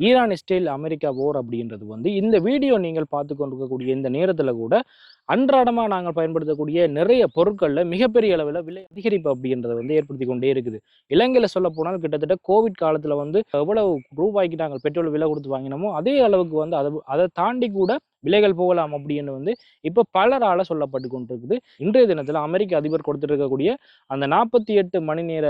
Iran Israel America போர் அப்படின்றது வந்து இந்த வீடியோ நீங்கள் பார்த்து கொண்டிருக்கக்கூடிய இந்த நேரத்தில் கூட அன்றாடமாக நாங்கள் பயன்படுத்தக்கூடிய நிறைய பொருட்களில் மிகப்பெரிய அளவில் விலை அதிகரிப்பு அப்படின்றத வந்து ஏற்படுத்தி கொண்டே இருக்குது. இலங்கையில் சொல்ல போனால் கிட்டத்தட்ட கோவிட் காலத்தில் வந்து எவ்வளவு ரூபாய்க்கு நாங்கள் பெட்ரோல் விலை கொடுத்து வாங்கினோமோ அதே அளவுக்கு வந்து அதை தாண்டி கூட விலைகள் போகலாம் அப்படின்னு வந்து இப்போ பலரால் சொல்லப்பட்டு கொண்டிருக்குது. இன்றைய தினத்தில் அமெரிக்க அதிபர் கொடுத்துருக்கக்கூடிய அந்த 48 மணி நேர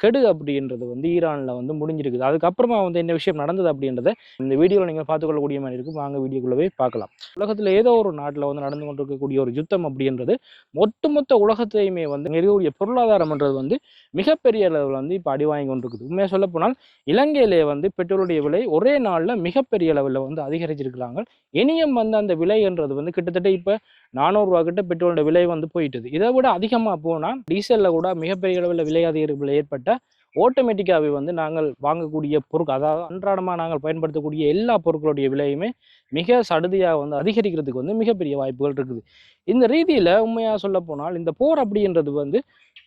கெடு அப்படின்றது வந்து ஈரானில் வந்து முடிஞ்சிருக்குது. அதுக்கப்புறமா வந்து என்ன விஷயம் நடந்தது அப்படின்றத இந்த வீடியோவில் நீங்கள் பார்த்துக்கொள்ளக்கூடிய மாதிரி இருக்கும். வாங்க வீடியோக்குள்ளவே பார்க்கலாம். உலகத்தில் ஏதோ ஒரு நாட்டில் வந்து நடந்து கொண்டிருக்கக்கூடிய ஒரு யுத்தம் அப்படின்றது ஒட்டுமொத்த உலகத்தையுமே வந்து நிறைய பொருளாதாரம்ன்றது வந்து மிகப்பெரிய அளவில் வந்து இப்போ அடி வாங்கி கொண்டிருக்குது. உண்மையாக சொல்ல போனால் இலங்கையிலே வந்து பெட்ரோலுடைய விலை ஒரே நாளில் மிகப்பெரிய அளவில் வந்து அதிகரிச்சிருக்கிறாங்க. இனியும் வந்து அந்த விலைன்றது வந்து கிட்டத்தட்ட இப்போ 400 ரூபா கிட்ட பெட்ரோலோட விலை வந்து போயிட்டுது. இதை விட அதிகமாக போனால் டீசலில் கூட மிகப்பெரிய அளவில் விலை அதிகரிப்புகள் ஏற்பட்ட ஆட்டோமேட்டிக்காகவே வந்து நாங்கள் வாங்கக்கூடிய பொருட்கள், அதாவது அன்றாடமாக நாங்கள் பயன்படுத்தக்கூடிய எல்லா பொருட்களுடைய விலையுமே மிக சடுதியாக வந்து அதிகரிக்கிறதுக்கு வந்து மிகப்பெரிய வாய்ப்புகள் இருக்குது. இந்த ரீதியில் உண்மையாக சொல்ல போனால் இந்த போர் அப்படின்றது வந்து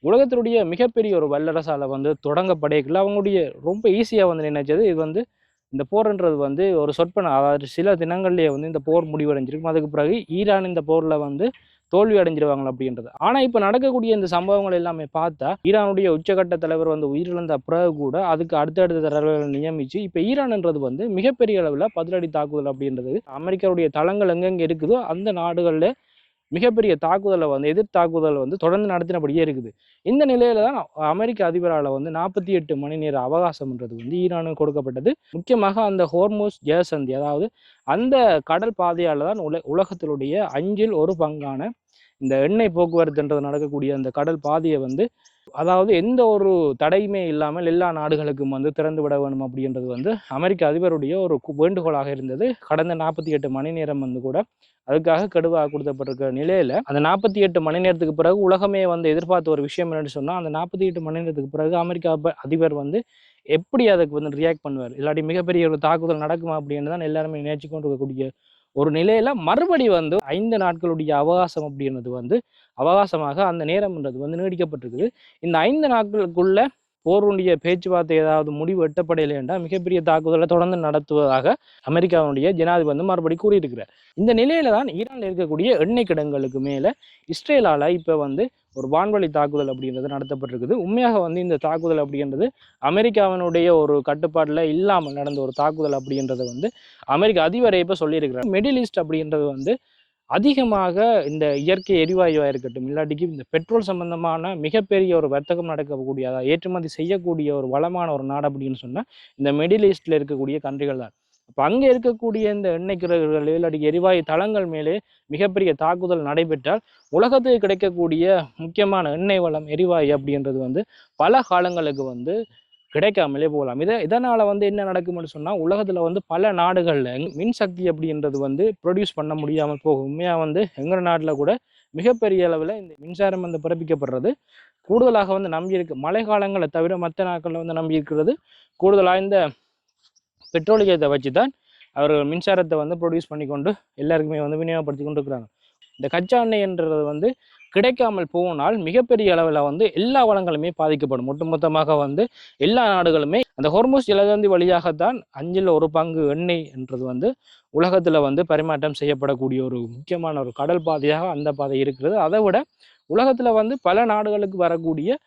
உலகத்தினுடைய மிகப்பெரிய ஒரு வல்லரசால் வந்து தொடங்கப்படையக்குள்ள அவங்களுடைய ரொம்ப ஈஸியாக வந்து நினைச்சது இது வந்து இந்த போர்ன்றது வந்து ஒரு சொற்பன, அதாவது சில தினங்கள்லேயே வந்து இந்த போர் முடிவடைஞ்சிருக்கும். அதுக்கு பிறகு ஈரான் இந்த போரில் வந்து தோல்வி அடைஞ்சிருவாங்க அப்படின்றது. ஆனால் இப்போ நடக்கக்கூடிய இந்த சம்பவங்கள் எல்லாமே பார்த்தா ஈரானுடைய உச்சகட்ட தலைவர் வந்து உயிரிழந்த பிறகு கூட அதுக்கு அடுத்தடுத்த தலைவர்களை நியமித்து இப்போ ஈரான்ன்றது வந்து மிகப்பெரிய அளவில் பதிலடி தாக்குதல் அப்படின்றது அமெரிக்காவுடைய தளங்கள் எங்கெங்கே இருக்குதோ அந்த நாடுகளில் மிகப்பெரிய தாக்குதலை வந்து எதிர் தாக்குதல் வந்து தொடர்ந்து நடத்தினபடியே இருக்குது. இந்த நிலையில தான் அமெரிக்க அதிபரால் வந்து 48 மணி நேர அவகாசம்ன்றது வந்து ஈரானுக்கு கொடுக்கப்பட்டது. முக்கியமாக அந்த ஹோர்முஸ் ஜலசந்தி, அதாவது அந்த கடல் பாதையால் தான் உலகத்தினுடைய 5ல் 1 பங்கான இந்த எண்ணெய் போக்குவரத்துன்றது நடக்கக்கூடிய அந்த கடல் பாதையை வந்து, அதாவது எந்த ஒரு தடையுமே இல்லாமல் எல்லா நாடுகளுக்கும் வந்து திறந்து விட வேணும் அப்படின்றது வந்து அமெரிக்க அதிபருடைய ஒரு வேண்டுகோளாக இருந்தது. கடந்த 48 மணி நேரம் வந்து கூட அதுக்காக கெடுவாக கொடுக்கப்பட்டிருக்கிற நிலையில அந்த 48 மணி நேரத்துக்கு பிறகு உலகமே வந்து எதிர்பார்த்த ஒரு விஷயம் என்னன்னு சொன்னால், அந்த 48 மணி நேரத்துக்கு பிறகு அமெரிக்கா அதிபர் வந்து எப்படி அதுக்கு வந்து ரியாக்ட் பண்ணுவார், இல்லாட்டி மிகப்பெரிய ஒரு தாக்குதல் நடக்குமா அப்படின்னு தான் எல்லாருமே நினைச்சு கொண்டு இருக்கக்கூடிய ஒரு நிலையில மறுபடி வந்து 5 நாட்களுடைய அவகாசம் அப்படின்றது வந்து அவகாசமாக அந்த நேரம்ன்றது வந்து நீடிக்கப்பட்டிருக்குது. இந்த 5 நாட்களுக்குள்ள போருடைய பேச்சுவார்த்தை ஏதாவது முடிவு எட்டப்படையில்லை என்றால் மிகப்பெரிய தாக்குதலை தொடர்ந்து நடத்துவதாக அமெரிக்காவுடைய ஜனாதிபதி வந்து மறுபடி கூறியிருக்கிறார். இந்த நிலையில தான் ஈரானில் இருக்கக்கூடிய எண்ணெய் கிடங்குகளுக்கு மேலே இஸ்ரேலால் இப்போ வந்து ஒரு வான்வழி தாக்குதல் அப்படின்றது நடத்தப்பட்டிருக்குது. உண்மையாக வந்து இந்த தாக்குதல் அப்படின்றது அமெரிக்காவினுடைய ஒரு கட்டுப்பாட்டில் இல்லாமல் நடந்த ஒரு தாக்குதல் அப்படின்றத வந்து அமெரிக்க அதிபரை இப்போ சொல்லியிருக்கிறார். மிடில் ஈஸ்ட் அப்படின்றது வந்து அதிகமாக இந்த இயற்கை எரிவாயுவாக இருக்கட்டும், இல்லாட்டிக்கு இந்த பெட்ரோல் சம்பந்தமான மிகப்பெரிய ஒரு வர்த்தகம் நடக்கக்கூடிய, அதாவது ஏற்றுமதி செய்யக்கூடிய ஒரு வளமான ஒரு நாடு அப்படின்னு சொன்னால் இந்த மிடில் ஈஸ்டில் இருக்கக்கூடிய கண்ட்ரிகள் தான். அப்போ அங்கே இருக்கக்கூடிய இந்த எண்ணெய் கிடங்குகள் இல்லாட்டி எரிவாயு தளங்கள் மேலே மிகப்பெரிய தாக்குதல் நடைபெற்றால் உலகத்துக்கு கிடைக்கக்கூடிய முக்கியமான எண்ணெய் வளம் எரிவாயு அப்படின்றது வந்து பல காலங்களுக்கு வந்து கிடைக்காமலே போகலாம். இதனால் வந்து என்ன நடக்கும்னு சொன்னால் உலகத்தில் வந்து பல நாடுகளில் மின்சக்தி அப்படின்றது வந்து ப்ரொடியூஸ் பண்ண முடியாமல் போகும். உண்மையாக வந்து எங்கள் நாட்டில் கூட மிகப்பெரிய அளவில் இந்த மின்சாரம் வந்து பிறப்பிக்கப்படுறது கூடுதலாக வந்து நம்பியிருக்கு. மழை காலங்களை தவிர மற்ற நாட்களில் வந்து நம்பி இருக்கிறது கூடுதலாக இந்த பெட்ரோலியத்தை வச்சு தான் அவர்கள் மின்சாரத்தை வந்து ப்ரொடியூஸ் பண்ணி கொண்டு எல்லாருக்குமே வந்து விநியோகப்படுத்தி கொண்டு இருக்கிறாங்க. இந்த கச்சா எண்ணெய்ன்றது வந்து கிடைக்காமல் போனால் மிகப்பெரிய அளவில் வந்து எல்லா வளங்களுமே பாதிக்கப்படும். ஒட்டுமொத்தமாக வந்து எல்லா நாடுகளுமே அந்த ஹோர்முஸ் ஜலசந்தி வழியாகத்தான் 5ல் 1 பங்கு எண்ணெய் என்றது வந்து உலகத்தில் வந்து பரிமாற்றம் செய்யப்படக்கூடிய ஒரு முக்கியமான ஒரு கடல் பாதையாக அந்த பாதை இருக்கிறது. அதை விட உலகத்தில் வந்து பல நாடுகளுக்கு வரக்கூடிய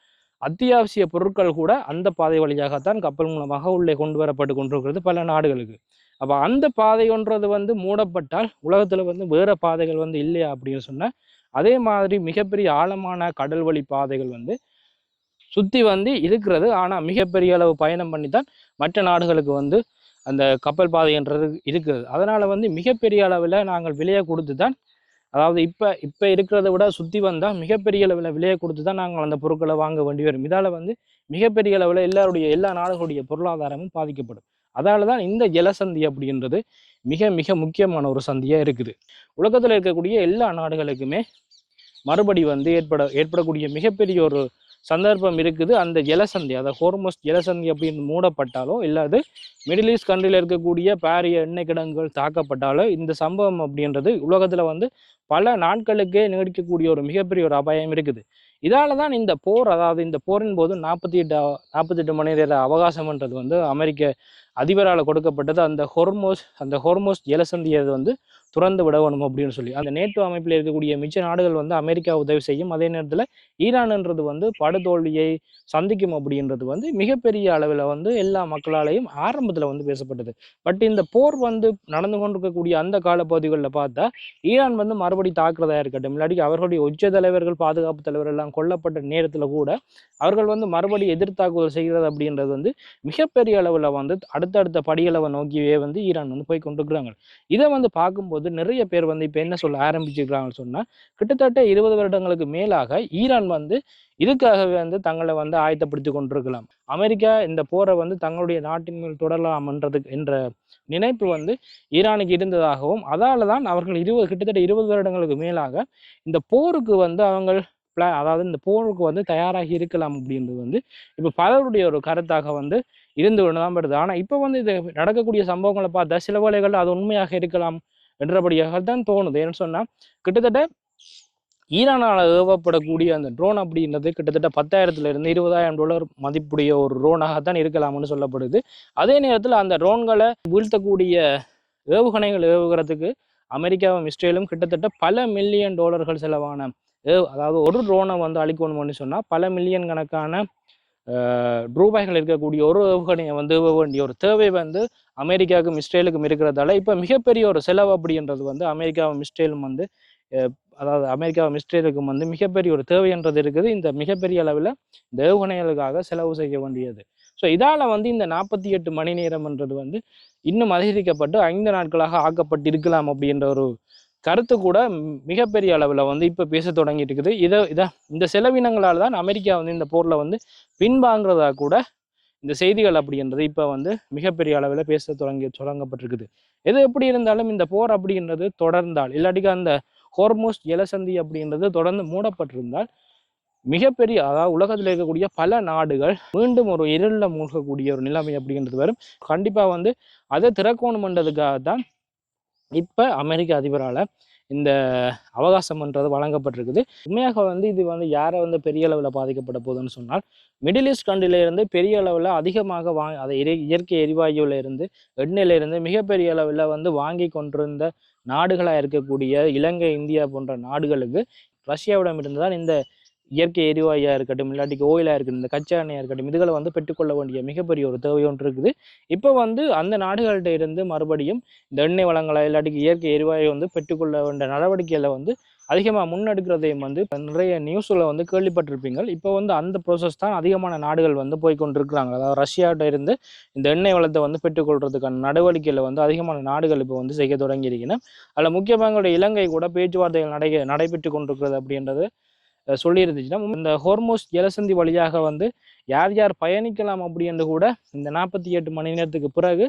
அத்தியாவசிய பொருட்கள் கூட அந்த பாதை வழியாகத்தான் கப்பல் மூலமாக உள்ளே கொண்டு வரப்பட்டு கொண்டிருக்கிறது பல நாடுகளுக்கு. அப்போ அந்த பாதைன்றது வந்து மூடப்பட்டால் உலகத்தில் வந்து வேறு பாதைகள் வந்து இல்லையா அப்படின்னு சொன்னால், அதே மாதிரி மிகப்பெரிய ஆழமான கடல் வழி பாதைகள் வந்து சுற்றி வந்து இருக்கிறது. ஆனால் மிகப்பெரிய அளவு பயணம் பண்ணி தான் மற்ற நாடுகளுக்கு வந்து அந்த கப்பல் பாதைன்றது இருக்கிறது. அதனால் வந்து மிகப்பெரிய அளவில் நாங்கள் விலையை கொடுத்து தான், அதாவது இப்போ இருக்கிறத விட சுற்றி வந்தால் மிகப்பெரிய அளவில் விலையை கொடுத்து தான் நாங்கள் அந்த பொருட்களை வாங்க வேண்டி வரும். இதால் வந்து மிகப்பெரிய அளவில் எல்லா நாடுகளுடைய பொருளாதாரமும் பாதிக்கப்படும். அதால தான் இந்த ஜலசந்தி அப்படின்றது மிக மிக முக்கியமான ஒரு சந்தியாக இருக்குது. உலகத்தில் இருக்கக்கூடிய எல்லா நாடுகளுக்குமே மறுபடி வந்து ஏற்படக்கூடிய மிகப்பெரிய ஒரு சந்தர்ப்பம் இருக்குது. அந்த ஜலசந்தி, அதாவது ஹோர்முஸ் ஜலசந்தி அப்படின்னு மூடப்பட்டாலோ இல்லாது மிடில் ஈஸ்ட் கண்ட்ரியில் இருக்கக்கூடிய பாரிய எண்ணெய் கிடங்குகள் தாக்கப்பட்டாலோ இந்த சம்பவம் அப்படின்றது உலகத்தில் வந்து பல நாட்களுக்கே நீடிக்கக்கூடிய ஒரு மிகப்பெரிய ஒரு அபாயம் இருக்குது. இதால தான் இந்த போர், அதாவது இந்த போரின் போது 48 மணி நேர அவகாசம்ன்றது வந்து அமெரிக்க அதிபரால் கொடுக்கப்பட்டது அந்த ஹொர்மோஸ் ஜலசந்தியை வந்து துறந்து விடணும் அப்படின்னு சொல்லி. அந்த நேட்டோ அமைப்பில் இருக்கக்கூடிய மிச்ச நாடுகள் வந்து அமெரிக்கா உதவி செய்யும். அதே நேரத்தில் ஈரான்ன்றது வந்து படுதோல்வியை சந்திக்கும் அப்படின்றது வந்து மிகப்பெரிய அளவில் வந்து எல்லா மக்களாலையும் ஆரம்பத்தில் வந்து பேசப்பட்டது. பட் இந்த போர் வந்து நடந்து கொண்டிருக்கக்கூடிய அந்த காலப்பகுதிகளில் பார்த்தா ஈரான் வந்து மறுபடி தாக்குறதா இருக்கட்டும், இல்லாட்டி அவர்களுடைய உச்ச தலைவர்கள் பாதுகாப்பு தலைவர்கள் எல்லாம் கொல்லப்பட்ட நேரத்தில் கூட அவர்கள் வந்து மறுபடி எதிர்த்தாக்குதல் செய்கிறது அப்படின்றது வந்து மிகப்பெரிய அளவில் வந்து அடுத்தடுத்த படியளவை நோக்கியே வந்து ஈரான் வந்து போய் கொண்டிருக்கிறாங்க. இதை வந்து பார்க்கும்போது நிறைய பேர் வந்து இப்போ என்ன சொல்ல ஆரம்பிச்சிருக்கிறாங்கன்னு சொன்னால், கிட்டத்தட்ட 20 வருடங்களுக்கு மேலாக ஈரான் வந்து இதுக்காகவே வந்து தங்களை வந்து ஆயத்தப்படுத்தி கொண்டிருக்கலாம். அமெரிக்கா இந்த போரை வந்து தங்களுடைய நாட்டின் மேல் தொடரலாம்ன்றதுக்கு என்ற நினைப்பு வந்து ஈரானுக்கு இருந்ததாகவும், அதால தான் அவர்கள் கிட்டத்தட்ட 20 வருடங்களுக்கு மேலாக இந்த போருக்கு வந்து அவங்க அதாவது இந்த போருக்கு வந்து தயாராகி இருக்கலாம் அப்படின்றது வந்து இப்போ பலருடைய ஒரு கருத்தாக வந்து இருந்து கொண்டு தான் வருது. ஆனால் இப்போ வந்து இது நடக்கக்கூடிய சம்பவங்களை பார்த்தா சில வேளைகள் அது உண்மையாக இருக்கலாம் என்றபடியாக தான் தோணுது. ஏன்னு சொன்னால் கிட்டத்தட்ட ஈரானால் ஏவப்படக்கூடிய அந்த ட்ரோன் அப்படின்றது கிட்டத்தட்ட 10,000 $20,000 மதிப்புடைய ஒரு ட்ரோனாகத்தான் இருக்கலாம்னு சொல்லப்படுது. அதே நேரத்தில் அந்த ட்ரோன்களை வீழ்த்தக்கூடிய ஏவுகணைகள் ஏவுகிறதுக்கு அமெரிக்காவும் இஸ்ரேலும் கிட்டத்தட்ட பல மில்லியன் டாலர்கள் செலவான அதாவது ஒரு ட்ரோனை வந்து அழிக்கணும்னு சொன்னால் பல மில்லியன் கணக்கான ரூபாய்கள் இருக்கக்கூடிய ஒரு ஏவுகணையை வந்து ஏவ வேண்டிய ஒரு தேவை வந்து அமெரிக்காவுக்கும் இஸ்ரேலுக்கும் இருக்கிறதால இப்போ மிகப்பெரிய ஒரு செலவு அப்படின்றது வந்து அமெரிக்காவும் இஸ்ரேலும் வந்து அதாவது அமெரிக்காவும் இஸ்ரேலுக்கும் வந்து மிகப்பெரிய ஒரு தேவைன்றது இருக்குது. இந்த மிகப்பெரிய அளவில் இந்த ஏவுகணைகளுக்காக செலவு செய்ய வேண்டியது. ஸோ இதால் வந்து இந்த 48 மணி நேரம்ன்றது வந்து இன்னும் அதிகரிக்கப்பட்டு 5 நாட்களாக ஆக்கப்பட்டு இருக்கலாம் அப்படின்ற ஒரு கருத்து கூட மிகப்பெரிய அளவில் வந்து இப்போ பேச தொடங்கிட்டு இருக்குது. இந்த செலவினங்களால் தான் அமெரிக்கா வந்து இந்த போரில் வந்து பின்வாங்கிறதா கூட இந்த செய்திகள் அப்படின்றது இப்போ வந்து மிகப்பெரிய அளவில் பேச தொடங்கப்பட்டிருக்குது. எது எப்படி இருந்தாலும் இந்த போர் அப்படின்றது தொடர்ந்தால், இல்லாட்டிக்கு அந்த ஹோர்மோஸ் ஜலசந்தி அப்படின்றது தொடர்ந்து மூடப்பட்டிருந்தால் மிகப்பெரிய அதாவது உலகத்தில் இருக்கக்கூடிய பல நாடுகள் மீண்டும் ஒரு இருளில் மூழ்கக்கூடிய ஒரு நிலைமை அப்படின்றது வரும். கண்டிப்பாக வந்து அதை திறக்கணுமென்றதுக்காக தான் இப்போ அமெரிக்க அதிபரால் இந்த அவகாசம்ன்றது வழங்கப்பட்டிருக்குது. உண்மையாக வந்து இது வந்து யாரை வந்து பெரிய அளவில் பாதிக்கப்பட போகுதுன்னு சொன்னால், மிடில் ஈஸ்ட் கண்ட்ரியிலிருந்து பெரிய அளவில் அதிகமாக அதை இயற்கை எரிவாயுவில் இருந்து எண்ணெயிலிருந்து மிகப்பெரிய அளவில் வந்து வாங்கி கொண்டிருந்த நாடுகளாக இருக்கக்கூடிய இலங்கை, இந்தியா போன்ற நாடுகளுக்கு ரஷ்யாவிடம் இருந்து தான் இந்த இயற்கை எரிவாயாக இருக்கட்டும், இல்லாட்டிக்கு ஓயிலாக இருக்கட்டும், இந்த கச்சா எண்ணெயாக இருக்கட்டும், இதுகளை வந்து பெற்றுக்கொள்ள வேண்டிய மிகப்பெரிய ஒரு தேவை ஒன்று இருக்குது. இப்போ வந்து அந்த நாடுகள்கிட்ட இருந்து மறுபடியும் இந்த எண்ணெய் வளங்களை இல்லாட்டிக்கு இயற்கை எரிவாயை வந்து பெற்றுக்கொள்ள வேண்டிய நடவடிக்கைகளை வந்து அதிகமாக முன்னெடுக்கிறதையும் வந்து நிறைய நியூஸில் வந்து கேள்விப்பட்டிருப்பீங்க. இப்போ வந்து அந்த ப்ரோசஸ் தான் அதிகமான நாடுகள் வந்து போய்கொண்டிருக்கிறாங்க. அதாவது ரஷ்யாட்ட இருந்து இந்த எண்ணெய் வளத்தை வந்து பெற்றுக்கொள்றதுக்கான நடவடிக்கைகளை வந்து அதிகமான நாடுகள் இப்போ வந்து செய்ய தொடங்கியிருக்கணும். அதில் முக்கியமாக இலங்கை கூட பேச்சுவார்த்தைகள் நடைபெற்று கொண்டிருக்கிறது அப்படின்றது சொல்லியிருந்துச்சுன்னா, இந்த ஹோர்மோஸ் ஜலசந்தி வழியாக வந்து யார் யார் பயணிக்கலாம் அப்படின்னு கூட இந்த 48 மணி நேரத்துக்கு பிறகு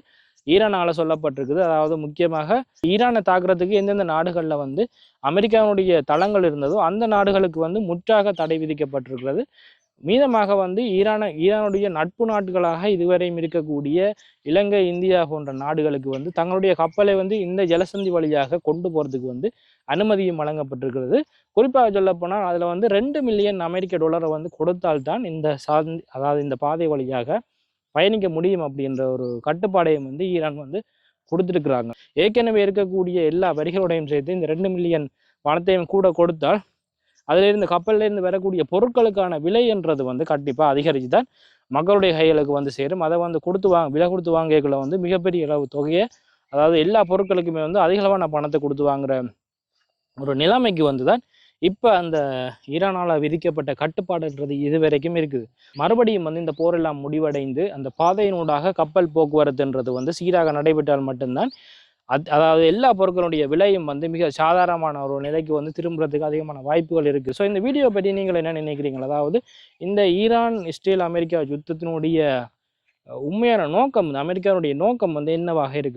ஈரானால் சொல்லப்பட்டிருக்குது. அதாவது முக்கியமாக ஈரானை தாக்குறதுக்கு எந்தெந்த நாடுகளில் வந்து அமெரிக்காவுடைய தளங்கள் இருந்ததோ அந்த நாடுகளுக்கு வந்து முற்றாக தடை விதிக்கப்பட்டிருக்கிறது. மீதமாக வந்து ஈரானுடைய நட்பு நாடுகளாக இதுவரையும் இருக்கக்கூடிய இலங்கை, இந்தியா போன்ற நாடுகளுக்கு வந்து தங்களுடைய கப்பலை வந்து இந்த ஜலசந்தி வழியாக கொண்டு போகிறதுக்கு வந்து அனுமதியும் வழங்கப்பட்டிருக்கிறது. குறிப்பாக சொல்லப்போனால் அதில் வந்து $2 மில்லியன் வந்து கொடுத்தால்தான் அதாவது இந்த பாதை வழியாக பயணிக்க முடியும் அப்படின்ற ஒரு கட்டுப்பாடையும் வந்து ஈரான் வந்து கொடுத்துருக்குறாங்க. ஏற்கனவே இருக்கக்கூடிய எல்லா வரிகளோடையும் சேர்த்து இந்த 2 மில்லியன் பணத்தையும் கூட கொடுத்தால் அதிலிருந்து கப்பல்லேருந்து வரக்கூடிய பொருட்களுக்கான விலை என்றது வந்து கண்டிப்பாக அதிகரித்து தான் மக்களுடைய கைகளுக்கு வந்து சேரும். அதை வந்து விலை கொடுத்து வாங்கக்குள்ள வந்து மிகப்பெரிய அளவு தொகையை, அதாவது எல்லா பொருட்களுக்குமே வந்து அதிகளவான பணத்தை கொடுத்து வாங்குற ஒரு நிலைமைக்கு வந்து தான் இப்போ அந்த ஈரானால் விதிக்கப்பட்ட கட்டுப்பாடுன்றது இது வரைக்கும் இருக்குது. மறுபடியும் வந்து இந்த போரெல்லாம் முடிவடைந்து அந்த பாதையினூடாக கப்பல் போக்குவரத்துன்றது வந்து சீராக நடைபெற்றால் மட்டும்தான் அதாவது எல்லா பொருட்களுடைய விலையும் வந்து மிக சாதாரணமான ஒரு நிலைக்கு வந்து திரும்புறதுக்கு அதிகமான வாய்ப்புகள் இருக்குது. ஸோ இந்த வீடியோ பற்றி நீங்கள் என்ன நினைக்கிறீங்க? அதாவது இந்த ஈரான், இஸ்ரேல், அமெரிக்கா யுத்தத்தினுடைய உண்மையான நோக்கம், அமெரிக்காவுடைய நோக்கம் வந்து என்னவாக இருக்குது?